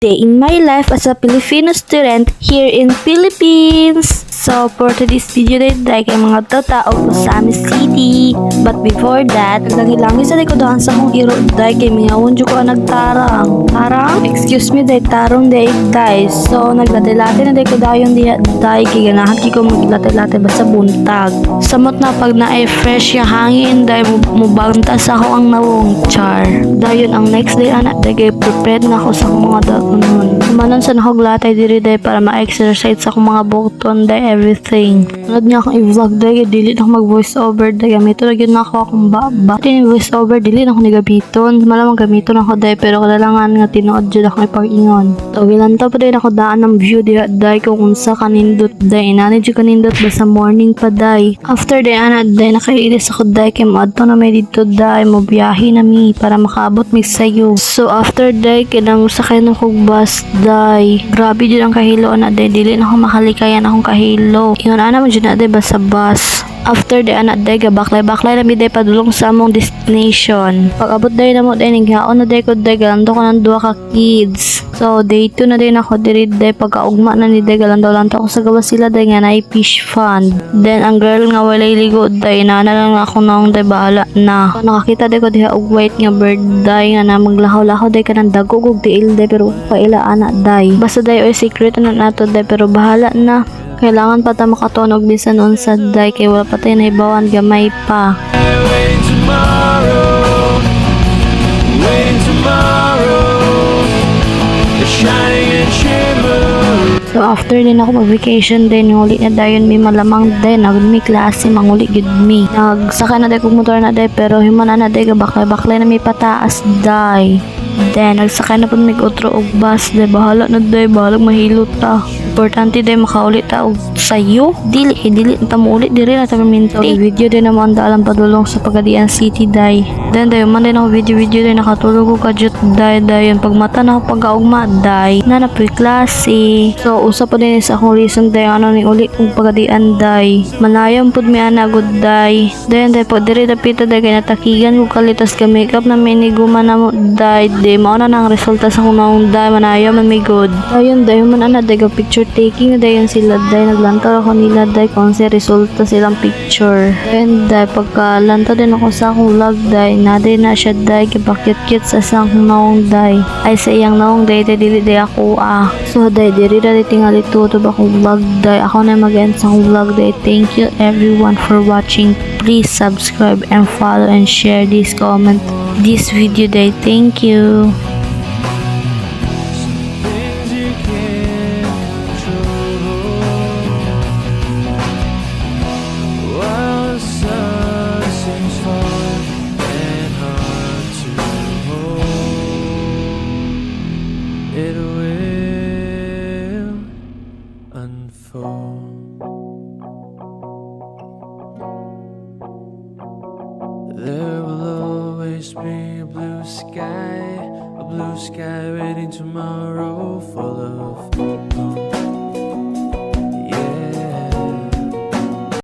Day in my life as a Filipino student here in Philippines. So for today's video day kay mga tao sa Sami City. But before that, langi-langi sa likodahan sa kong iro day kay mingawon jud ko nagtarang. Tarang? Excuse me day, tarong day day. So naglatte-latte na day ko dayon diha day kay ganahan ki ko maglatte-latte basta buntag. Samot na pag naay fresh yung hangin day mubanta sa ako ang nawong char. Dayon ang next day anak day kay prepared na ako sa akong mga manon sa nakoglatay diri day para ma-exercise sa akong mga bukton day everything. Unod niya akong i-vlog day dili na ako mag voice over day gamito na gyud na ako akong baba. Din voice over dili na ako ni gabiton. Malamang gamiton ako day pero kailangan nga tinuod jud ako ipag-ingon. Tawilan ta pa day ako daan ng view diha day kung unsa kanindot day. Inani jud kanindot basta morning pa day. After day ana day nakailis ako day kay moadto na may dito day mo biyahe na mi para makaabot mi sayo. So after day kinang sakay ng bus day. Grabe jud ang kahilo na day dili na ako makalikayan akong kahilo. Ingon ana mo jud na day basta bus. After the anak day gabaklay-baklay na mi day padulong sa among destination. Pag abot day na mo day ninghaon na day ko day galando ko ng duha ka kids. So day 2 na day na ako diri day pagkaugma na ni day galandaw-landaw ako sa gawas sila day nga naay fish fund. Then ang girl nga walay ligo day na lang ako nang day bahala na. So, nakakita day ko diha og white nga bird day nga na maglahaw-lahaw day kanang dagog og tiil day pero kaila anak day. Basta day oy secret na nato day pero bahala na. Kailangan pa ta makatunog bisan unsa day kay wala pa tayo nahibawan gamay pa. So after din ako mag-vacation din uli na dayon mi malamang din nagud mi klase manguli gud mi. Nagsaka na day kog motor na day pero himan na day gabaklay-baklay na mi pataas day. Then nagsakay na pud mig otro og bus day bahala na day bahalag mahilot ta. Importante day makauli ta og sayo. Dili ta mo ulit diri na ta minto. Video din na mo anda alam padulong sa Pagadian City day. Then day man din ako video day nakatulog ko kadyot day dayon pagmata na ako pagkaugma day na napoy klase. So usa pa din sa akong reason day ano ni uli kong Pagadian day. Manayam pud mi ana good day. Then day pag diri dapita day kay natakigan ko kalitas ka makeup na miniguma na mo day. Mao na nang resulta sa kunong day manayo man may good. Dayon day man ana day picture taking na dayon sila day naglantaw ako nila day kung sa resulta silang picture. And day pagkalanta din ako sa akong vlog day na day na siya day kipakit-kit sa sang naong day. Ay sa iyang naong day dili day ako So day diri day tingali tutob akong vlog day. Ako na mag-end sa akong vlog day. Thank you everyone for watching. Please subscribe and follow and share this comment this video day. Thank you. It will unfold. There will always be a blue sky waiting tomorrow full of